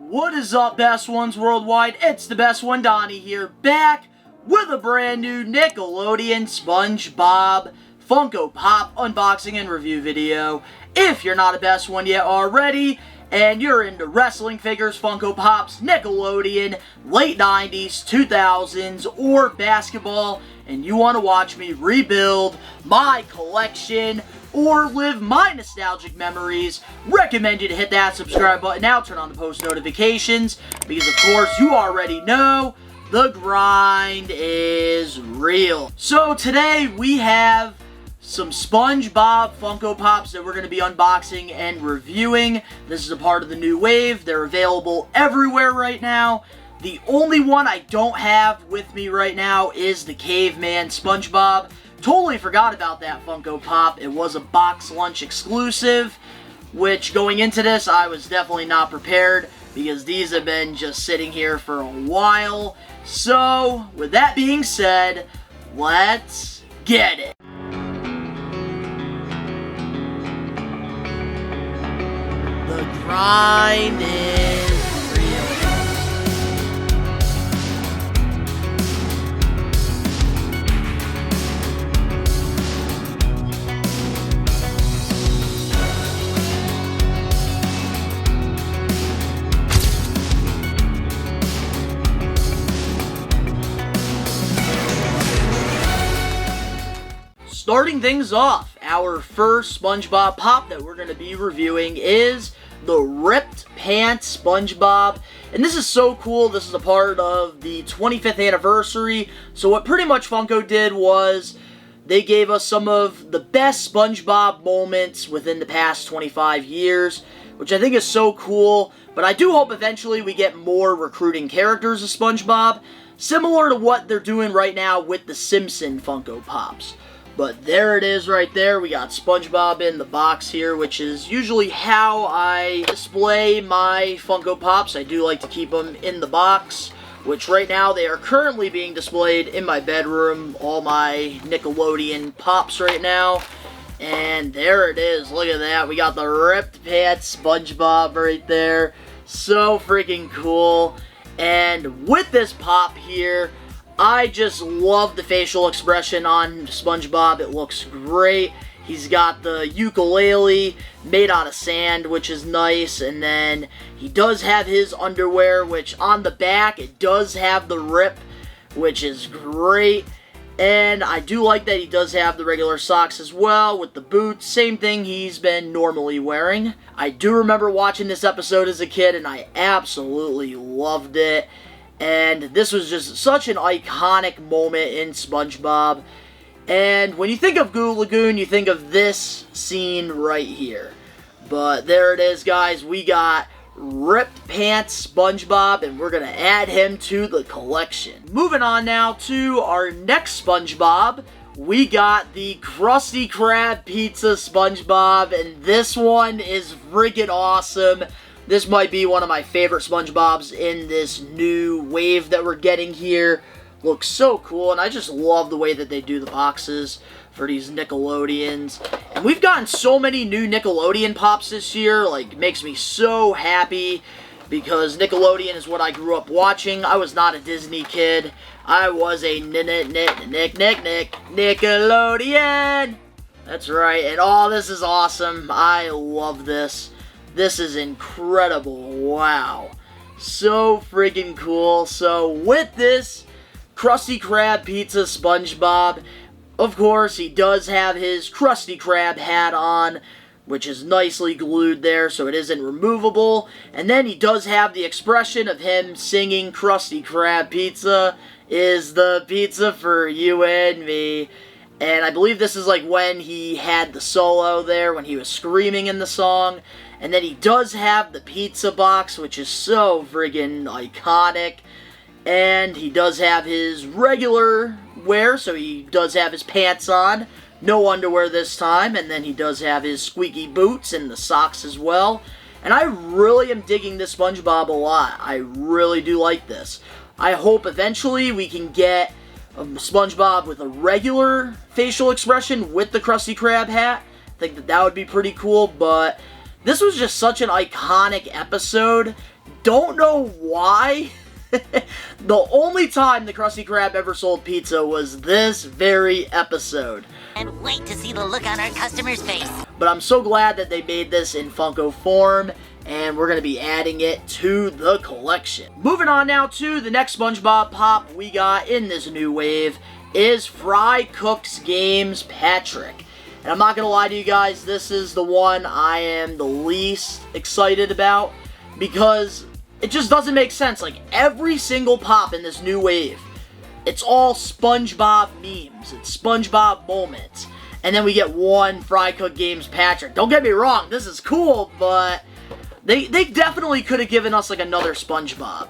What is up, best ones worldwide? It's the best one, Donnie here, back with a brand new Nickelodeon Spongebob Funko Pop unboxing and review video. If you're not a best one yet already, and you're into wrestling figures, Funko Pops, Nickelodeon, late 90s, 2000s, or basketball, and you want to watch me rebuild my collection or live my nostalgic memories, recommend you to hit that subscribe button now, turn on the post notifications, because of course you already know the grind is real. So today we have some SpongeBob Funko Pops that we're going to be unboxing and reviewing. This is a part of the new wave. They're available everywhere right now. The only one I don't have with me right now is the Caveman SpongeBob. Totally forgot about that Funko Pop. It was a box lunch exclusive, which going into this I was definitely not prepared because these have been just sitting here for a while. So with that being said, let's get it. The grind is real. Starting things off, our first SpongeBob Pop that we're going to be reviewing is the Ripped Pants SpongeBob, and this is so cool. This is a part of the 25th anniversary. So what pretty much Funko did was they gave us some of the best SpongeBob moments within the past 25 years, which I think is so cool. But I do hope eventually we get more recruiting characters of SpongeBob, similar to what they're doing right now with the Simpson Funko Pops. But there it is right there. We got SpongeBob in the box here, which is usually how I display my Funko Pops. I do like to keep them in the box, which right now they are currently being displayed in my bedroom. All my Nickelodeon Pops right now. And there it is. Look at that. We got the Ripped Pants SpongeBob right there. So freaking cool. And with this pop here, I just love the facial expression on SpongeBob. It looks great. He's got the ukulele made out of sand, which is nice. And then he does have his underwear, which on the back, it does have the rip, which is great. And I do like that he does have the regular socks as well with the boots. Same thing he's been normally wearing. I do remember watching this episode as a kid, and I absolutely loved it. And this was just such an iconic moment in SpongeBob. And when you think of Goo Lagoon, you think of this scene right here. But there it is, guys. We got Ripped Pants SpongeBob, and we're going to add him to the collection. Moving on now to our next SpongeBob. We got the Krusty Krab Pizza SpongeBob, and this one is freaking awesome. This might be one of my favorite SpongeBobs in this new wave that we're getting here. Looks so cool, and I just love the way that they do the boxes for these Nickelodeons. And we've gotten so many new Nickelodeon Pops this year. Like, it makes me so happy because Nickelodeon is what I grew up watching. I was not a Disney kid. I was a Nickelodeon. That's right, and oh, this is awesome. I love this. This is incredible. Wow. So freaking cool. So with this Krusty Krab Pizza SpongeBob, of course, he does have his Krusty Krab hat on, which is nicely glued there so it isn't removable. And then he does have the expression of him singing Krusty Krab Pizza is the pizza for you and me. And I believe this is like when he had the solo there, when he was screaming in the song. And then he does have the pizza box, which is so friggin' iconic. And he does have his regular wear, so he does have his pants on. No underwear this time. And then he does have his squeaky boots and the socks as well. And I really am digging this SpongeBob a lot. I really do like this. I hope eventually we can get SpongeBob with a regular facial expression with the Krusty Krab hat. I think that would be pretty cool, but this was just such an iconic episode Don't know why. The only time the Krusty Krab ever sold pizza was this very episode. And wait to see the look on our customer's face. But I'm so glad that they made this in Funko form, and we're going to be adding it to the collection. Moving on now to the next SpongeBob pop we got in this new wave is Fry Cooks Games Patrick. And I'm not going to lie to you guys, this is the one I am the least excited about, because it just doesn't make sense. Like, every single pop in this new wave, it's all SpongeBob memes. It's SpongeBob moments. And then we get one Fry Cook Games Patrick. Don't get me wrong, this is cool, but they definitely could have given us, like, another SpongeBob.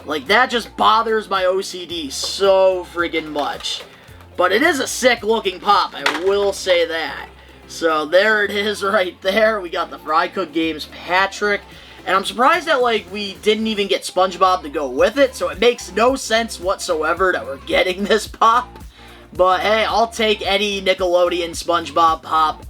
Like, that just bothers my OCD so friggin' much. But it is a sick-looking pop, I will say that. So, there it is right there. We got the Fry Cook Games Patrick. And I'm surprised that, like, we didn't even get SpongeBob to go with it, so it makes no sense whatsoever that we're getting this pop. But, hey, I'll take any Nickelodeon SpongeBob pop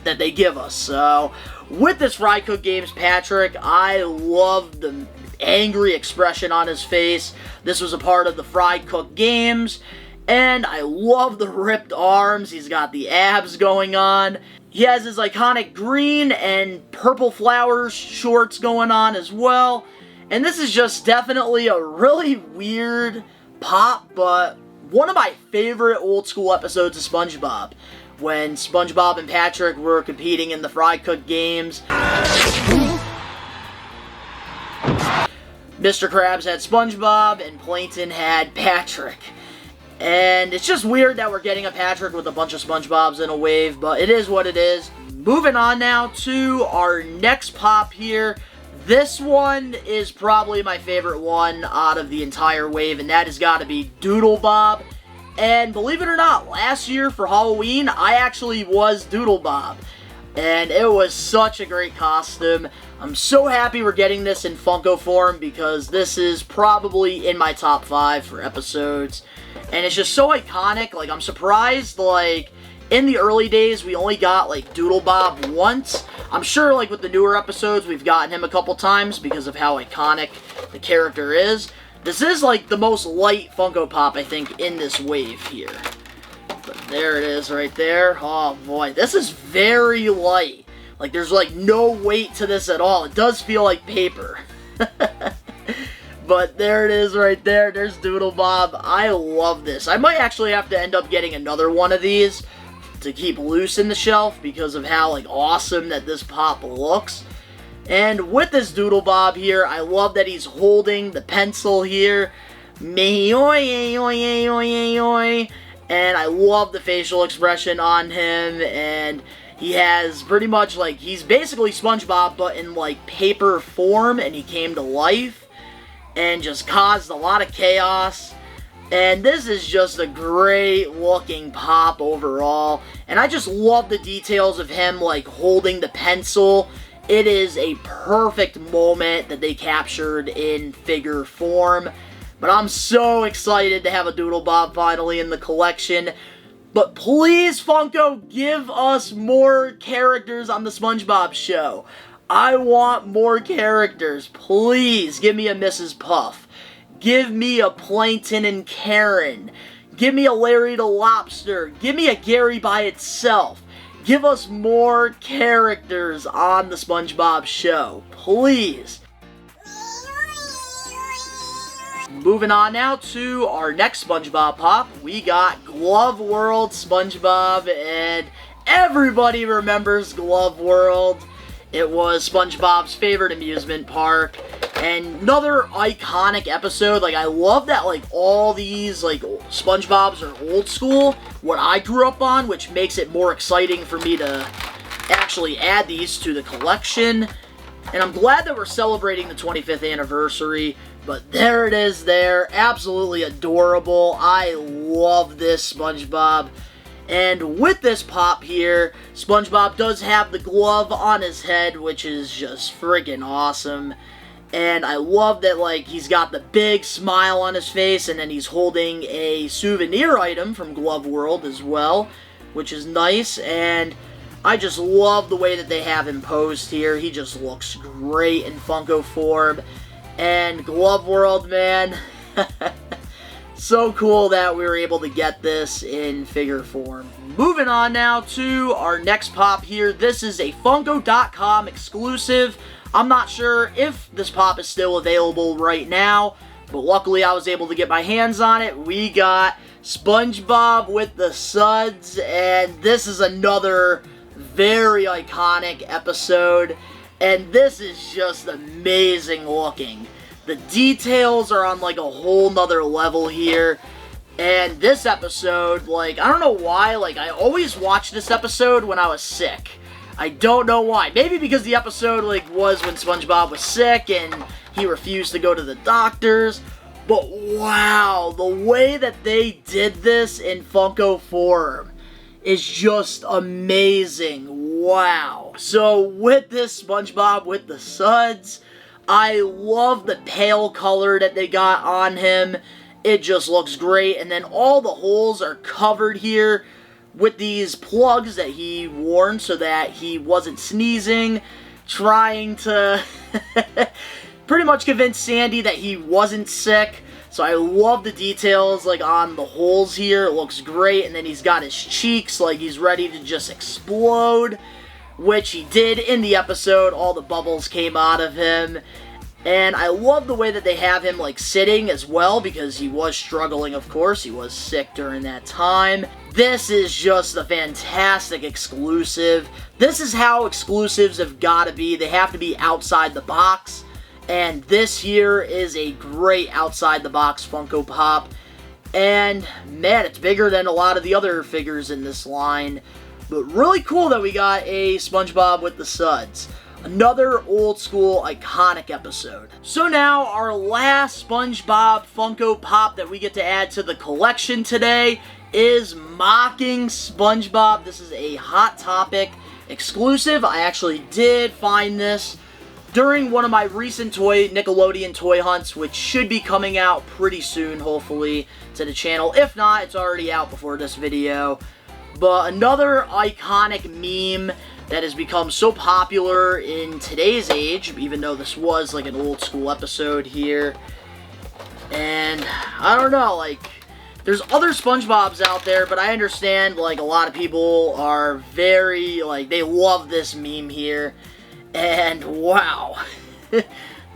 that they give us. So, with this Fry Cook Games Patrick, I love the angry expression on his face. This was a part of the Fry Cook Games, and I love the ripped arms. He's got the abs going on. He has his iconic green and purple flowers shorts going on as well. And this is just definitely a really weird pop, but one of my favorite old school episodes of SpongeBob. When SpongeBob and Patrick were competing in the Fry Cook Games. Mr. Krabs had SpongeBob and Plankton had Patrick. And it's just weird that we're getting a Patrick with a bunch of SpongeBobs in a wave, but it is what it is. Moving on now to our next pop here. This one is probably my favorite one out of the entire wave, and that has got to be DoodleBob. And believe it or not, last year for Halloween, I actually was DoodleBob. And it was such a great costume. I'm so happy we're getting this in Funko form, because this is probably in my top 5 for episodes. And it's just so iconic. Like, I'm surprised, like, in the early days, we only got, like, DoodleBob once. I'm sure, like, with the newer episodes, we've gotten him a couple times because of how iconic the character is. This is, like, the most light Funko Pop, I think, in this wave here. But there it is right there. Oh, boy. This is very light. Like, there's, like, no weight to this at all. It does feel like paper. But there it is right there. There's DoodleBob. I love this. I might actually have to end up getting another one of these to keep loose in the shelf because of how, like, awesome that this pop looks. And with this DoodleBob here, I love that he's holding the pencil here. And I love the facial expression on him. And he has pretty much, like, he's basically SpongeBob, but in, like, paper form. And he came to life and just caused a lot of chaos. And this is just a great looking pop overall. And I just love the details of him, like, holding the pencil. It is a perfect moment that they captured in figure form. But I'm so excited to have a DoodleBob finally in the collection. But please, Funko, give us more characters on the SpongeBob show. I want more characters. Please, give me a Mrs. Puff. Give me a Plankton and Karen. Give me a Larry the Lobster. Give me a Gary by itself. Give us more characters on the SpongeBob show. Please. Moving on now to our next SpongeBob pop. We got Glove World SpongeBob, and everybody remembers Glove World. It was SpongeBob's favorite amusement park. And another iconic episode. Like, I love that, like, all these, like, SpongeBobs are old school. What I grew up on, which makes it more exciting for me to actually add these to the collection. And I'm glad that we're celebrating the 25th anniversary. But there it is there. Absolutely adorable. I love this SpongeBob. And with this pop here, SpongeBob does have the glove on his head, which is just friggin' awesome. And I love that, like, he's got the big smile on his face, and then he's holding a souvenir item from Glove World as well, which is nice. And I just love the way that they have him posed here. He just looks great in Funko form. And Glove World, man. So cool that we were able to get this in figure form. Moving on now to our next pop here. This is a Funko.com exclusive. I'm not sure if this pop is still available right now, but luckily I was able to get my hands on it. We got Spongebob with the suds, and this is another very iconic episode, and this is just amazing looking. The details are on like a whole nother level here. And this episode, like, I don't know why, like, I always watched this episode when I was sick. I don't know why. Maybe because the episode, like, was when SpongeBob was sick and he refused to go to the doctors. But wow, the way that they did this in Funko form is just amazing. Wow. So with this SpongeBob with the suds, I love the pale color that they got on him. It just looks great. And then all the holes are covered here with these plugs that he worn so that he wasn't sneezing, trying to pretty much convince Sandy that he wasn't sick. So I love the details like on the holes here. It looks great. And then he's got his cheeks like he's ready to just explode, which he did in the episode. All the bubbles came out of him. And I love the way that they have him like sitting as well, because he was struggling, of course. He was sick during that time. This is just a fantastic exclusive. This is how exclusives have got to be. They have to be outside the box. And this here is a great outside the box Funko Pop. And man, it's bigger than a lot of the other figures in this line. But really cool that we got a SpongeBob with the suds. Another old school iconic episode. So now our last SpongeBob Funko Pop that we get to add to the collection today is Mocking SpongeBob. This is a Hot Topic exclusive. I actually did find this during one of my recent Nickelodeon toy hunts, which should be coming out pretty soon, hopefully, to the channel. If not, it's already out before this video. But another iconic meme that has become so popular in today's age, even though this was like an old school episode here. And I don't know, like, there's other SpongeBobs out there, but I understand, like, a lot of people are very, like, they love this meme here. And wow,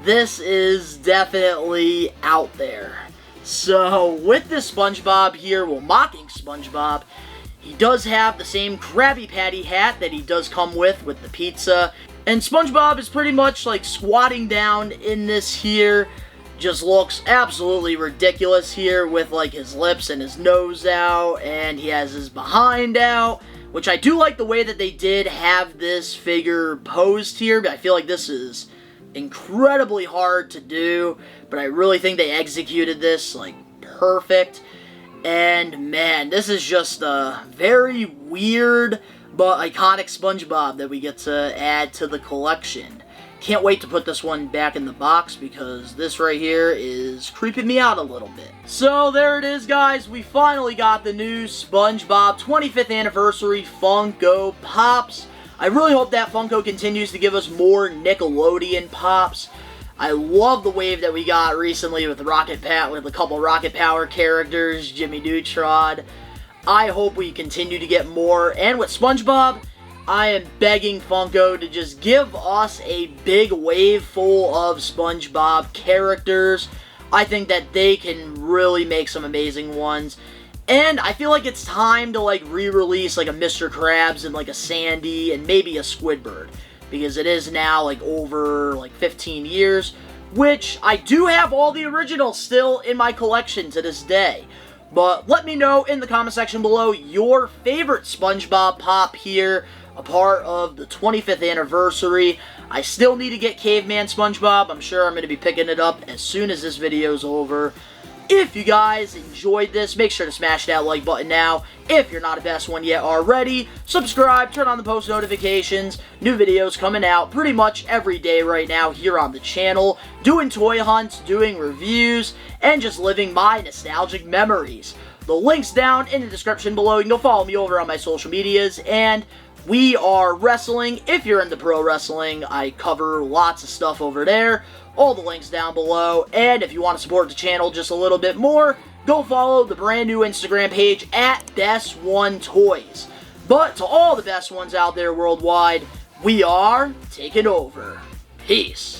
this is definitely out there. So with this SpongeBob here, well, Mocking SpongeBob, he does have the same Krabby Patty hat that he does come with the pizza. And SpongeBob is pretty much like squatting down in this here. Just looks absolutely ridiculous here with like his lips and his nose out. And he has his behind out. Which I do like the way that they did have this figure posed here. But I feel like this is incredibly hard to do. But I really think they executed this like perfect. And man, this is just a very weird but iconic SpongeBob that we get to add to the collection. Can't wait to put this one back in the box because this right here is creeping me out a little bit. So there it is, guys. We finally got the new SpongeBob 25th Anniversary Funko Pops. I really hope that Funko continues to give us more Nickelodeon Pops. I love the wave that we got recently with with a couple Rocket Power characters, Jimmy Neutron. I hope we continue to get more. And with SpongeBob, I am begging Funko to just give us a big wave full of SpongeBob characters. I think that they can really make some amazing ones. And I feel like it's time to like re-release like a Mr. Krabs and like a Sandy and maybe a Squidward. Because it is now like over like 15 years. Which I do have all the originals still in my collection to this day. But let me know in the comment section below your favorite SpongeBob pop here, a part of the 25th anniversary. I still need to get Caveman SpongeBob. I'm sure I'm going to be picking it up as soon as this video is over. If you guys enjoyed this, make sure to smash that like button now. If you're not a best one yet already, subscribe, turn on the post notifications. New videos coming out pretty much every day right now here on the channel. Doing toy hunts, doing reviews, and just living my nostalgic memories. The link's down in the description below. You can go follow me over on my social medias. And we are wrestling. If you're into pro wrestling, I cover lots of stuff over there. All the links down below. And if you want to support the channel just a little bit more, go follow the brand new Instagram page at Best One Toys. But to all the best ones out there worldwide, we are taking over. Peace.